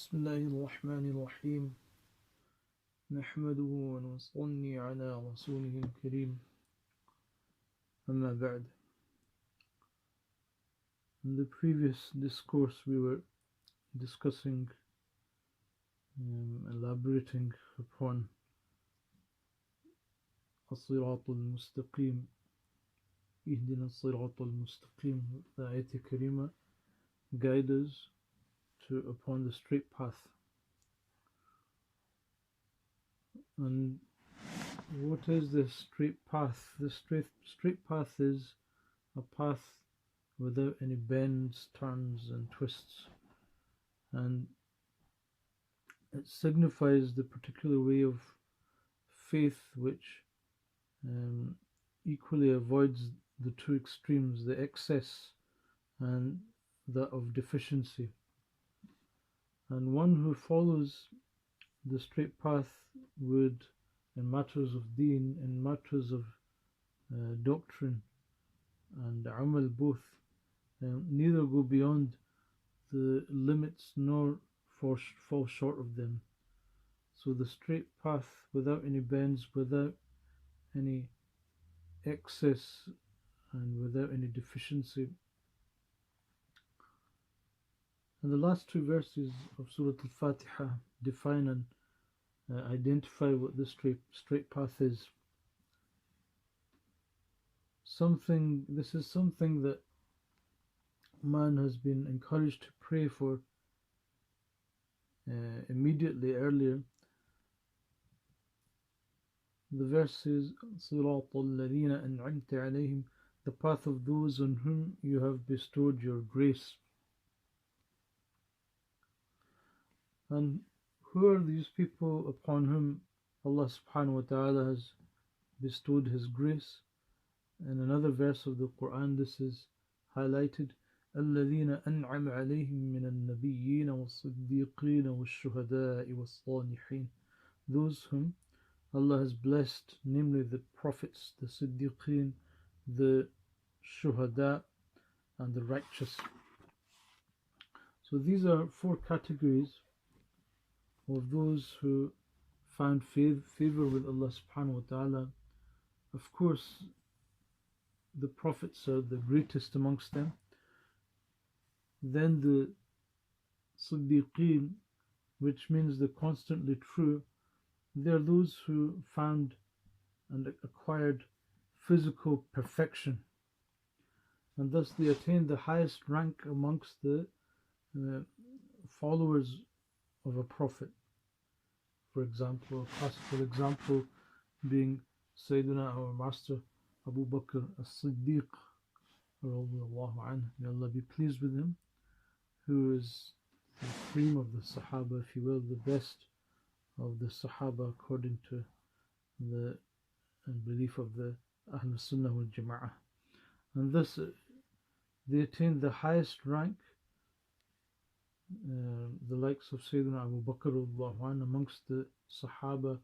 بسم الله الرحمن الرحيم نحمده ونصلي على رسوله الكريم أما بعد. In the previous discourse we were discussing elaborating upon الصراط المستقيم اهدنا الصراط المستقيم. The ayat karima guide us upon the straight path. And what is this straight path? The straight path is a path without any bends, turns and twists, and it signifies the particular way of faith which equally avoids the two extremes, the excess and that of deficiency. And one who follows the straight path would, in matters of deen, in matters of doctrine and amal both, neither go beyond the limits nor fall short of them. So the straight path without any bends, without any excess and without any deficiency. And the last two verses of Surah Fatihah define and identify what this straight path is. This is something that man has been encouraged to pray for immediately earlier. The verse is صِرَاطَ الَّذِينَ أَنْعَمْتَ عَلَيْهِمْ, the path of those on whom you have bestowed your grace. And who are these people upon whom Allah subhanahu wa ta'ala has bestowed His grace? In another verse of the Quran this is highlighted: الَّذِينَ أَنْعَمَ عَلَيْهِمْ مِنَ النَّبِيِّينَ وَالصِّدِّيقِينَ وَالشُّهَدَاءِ وَالصَّالِحِينَ. Those whom Allah has blessed, namely the prophets, the Siddiqeen, the Shuhada and the righteous. So these are four categories of those who found favor with Allah subhanahu wa ta'ala. Of course, the prophets are the greatest amongst them. Then the Siddiqeen, which means the constantly true. They are those who found and acquired physical perfection, and thus they attained the highest rank amongst the followers of a prophet. For example, a classical example being Sayyidina, our master Abu Bakr as-Siddiq, may Allah be pleased with him, who is the cream of the Sahaba, if you will, the best of the Sahaba according to the belief of the Ahl Sunnah wal Jama'ah. And thus they attained the highest rank, the likes of Sayyidina Abu Bakr amongst the Sahaba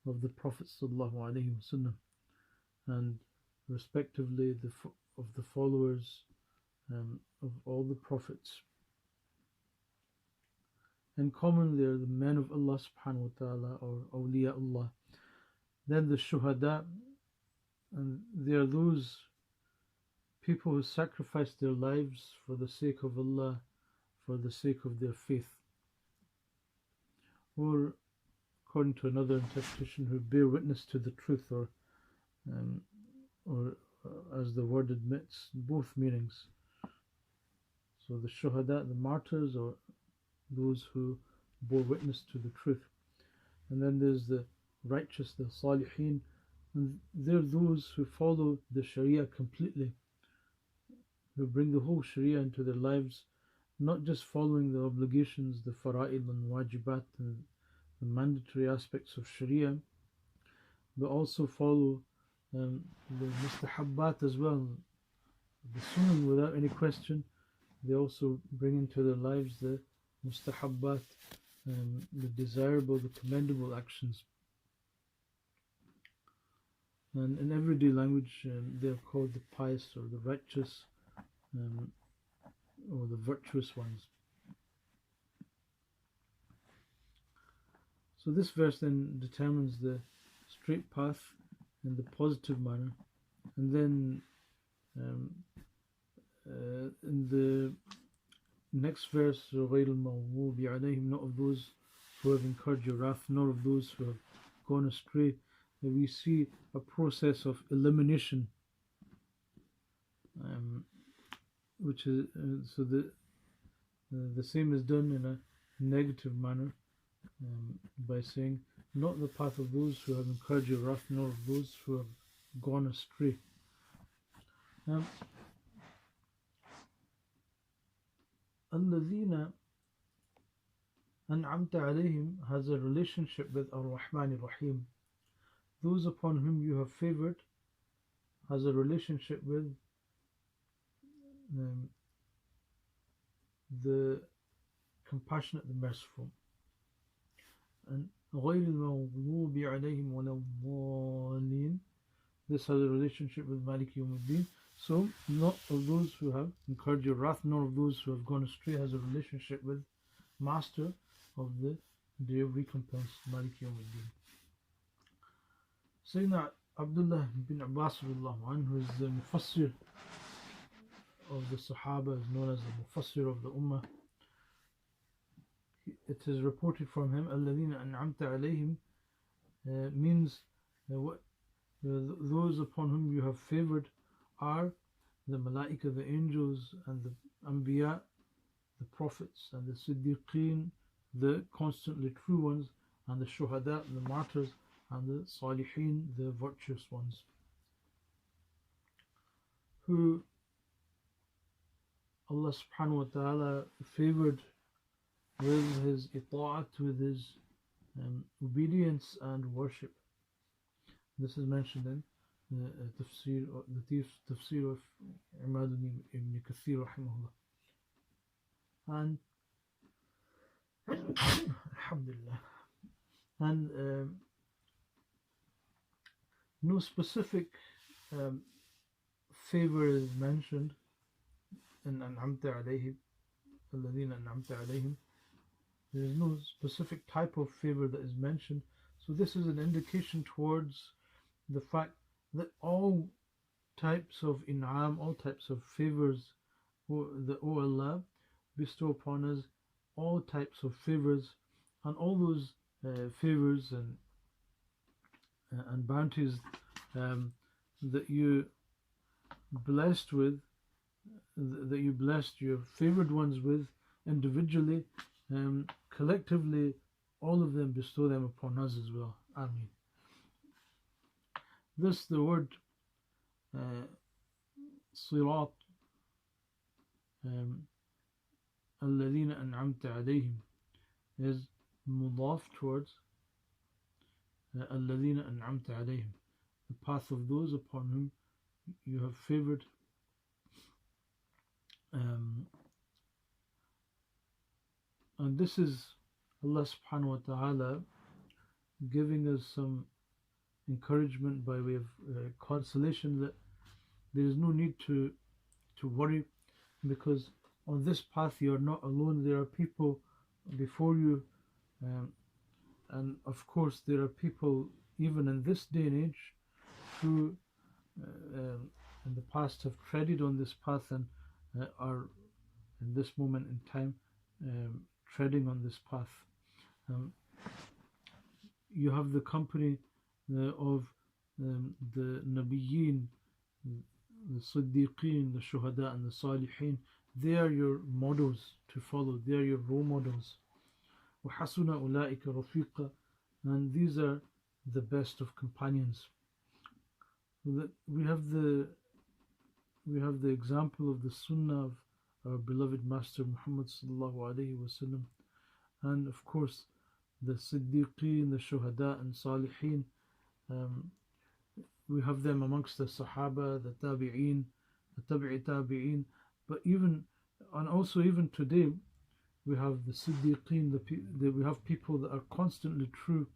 of the Prophet ﷺ, and respectively of the followers of all the prophets. In common, they are the men of Allah subhanahu wa ta'ala, or awliya Allah. Then the Shuhada, and they are those people who sacrifice their lives for the sake of Allah, for the sake of their faith. Or, according to another interpretation, who bear witness to the truth, or as the word admits, both meanings. So the Shuhada, the martyrs, or those who bore witness to the truth. And then there's the righteous, the Salihin, and they're those who follow the Sharia completely, who bring the whole Sharia into their lives, not just following the obligations, the fara'id and wajibat and the mandatory aspects of Sharia, but also follow the mustahabbat as well, the sunnah without any question. They also bring into their lives the mustahabbat, the desirable, the commendable actions. And in everyday language, they are called the pious or the righteous, or the virtuous ones. So this verse then determines the straight path in the positive manner, and then in the next verse, غَيْرِ الْمَغْضُوبِ عَلَيْهِمْ, not of those who have incurred your wrath, nor of those who have gone astray. We see a process of elimination, which is so the same is done in a negative manner, by saying, not the path of those who have incurred your wrath, nor of those who have gone astray. الَّذِينَ أَنْعَمْتَ عَلَيْهِمْ has a relationship with Ar-Rahman Ar-Rahim. Those upon whom you have favored has a relationship with the compassionate, the merciful. And غَيْرِ الْمَغْضُوبِ عَلَيْهِمْ وَلَا الضَّالِّينَ, this has a relationship with Malik Yawmuddin. So not of those who have incurred your wrath, nor of those who have gone astray, has a relationship with Master of the Day of Recompense, Malik Yawmuddin. Sayyidina Abdullah bin Abbas, who is the Mufassir of the Sahaba, is known as the Mufassir of the Ummah. It is reported from him, الَّذِينَ أَنْعَمْتَ عَلَيْهِمْ means those upon whom you have favored are the Malaika, the angels, and the Anbiya, the prophets, and the Siddiqeen, the constantly true ones, and the Shuhada, the martyrs, and the Salihin, the virtuous ones, who Allah subhanahu wa ta'ala favored with his ita'at, with his obedience and worship. This is mentioned in the Tafseer of Imad ibn Kathir rahimahullah. And alhamdulillah, and no specific favor is mentioned in An'amta alayhim, alladhina An'amta alayhim. There is no specific type of favor that is mentioned. So this is an indication towards the fact that all types of in'am, all types of favors that O Allah bestow upon us, all types of favors, and all those favors and bounties that you blessed with, that you blessed your favored ones with individually, collectively, all of them bestow them upon us as well. Ameen. This, the word Sirat, الَّذِينَ أَنْعَمْتَ عَلَيْهِمْ, is mudaf towards الَّذِينَ أَنْعَمْتَ عَلَيْهِمْ, the path of those upon whom you have favored. And this is Allah subhanahu wa ta'ala giving us some encouragement by way of consolation, that there is no need to worry, because on this path you are not alone. There are people before you, and of course there are people even in this day and age who in the past have treaded on this path and are in this moment in time treading on this path. You have the company of the Nabiyyin, the Siddiqeen, the Shuhada, and the Salihin. They are your models to follow. They are your role models. وَحَسُنَ أُولَٰئِكَ رَفِيقًا, and these are the best of companions. We have the example of the Sunnah of our beloved Master Muhammad sallallahu alaihi wasallam, and of course the Siddiqeen, the Shuhada, and Salihin. We have them amongst the Sahaba, the Tabi'een, the Tabi'een, but even today we have the Siddiqeen, we have people that are constantly true.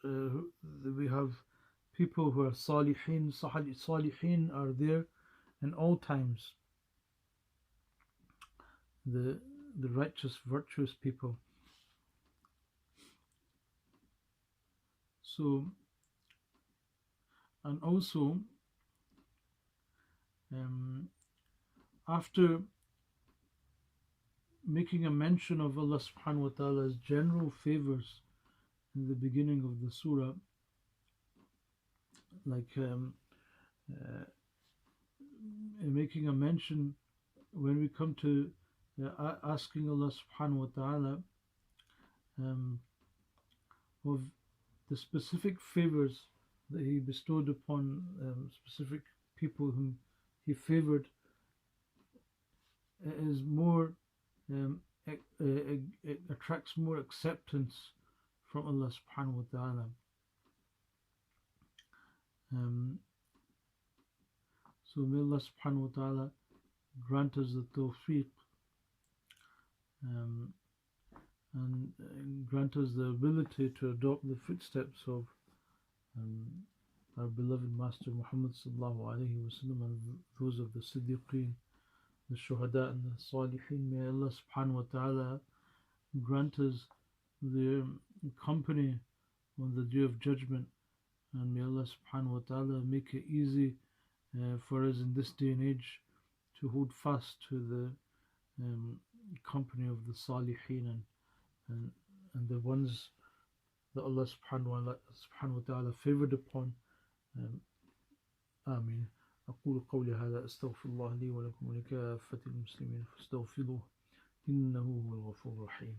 We have people who are Salihin. Salihin are there in all times. The the righteous, virtuous people. So, and also, after making a mention of Allah subhanahu wa ta'ala's general favors in the beginning of the surah, like making a mention when we come to asking Allah subhanahu wa ta'ala of the specific favors that He bestowed upon specific people whom He favored, is more it attracts more acceptance from Allah subhanahu wa ta'ala. So may Allah subhanahu wa ta'ala grant us the tawfiq and grant us the ability to adopt the footsteps of our beloved Master Muhammad sallallahu alayhi wa sallam, and those of the Siddiqeen, the Shuhada and the Salihin. May Allah subhanahu wa ta'ala grant us the company on the Day of Judgment, and may Allah subhanahu wa ta'ala make it easy for us in this day and age to hold fast to the company of the Salihin and the ones that Allah subhanahu wa ta'ala favored upon. آمين. أقول قولي هذا أستغفر الله لي ولكم ولكافة المسلمين فاستغفروه إنه هو الغفور الرحيم.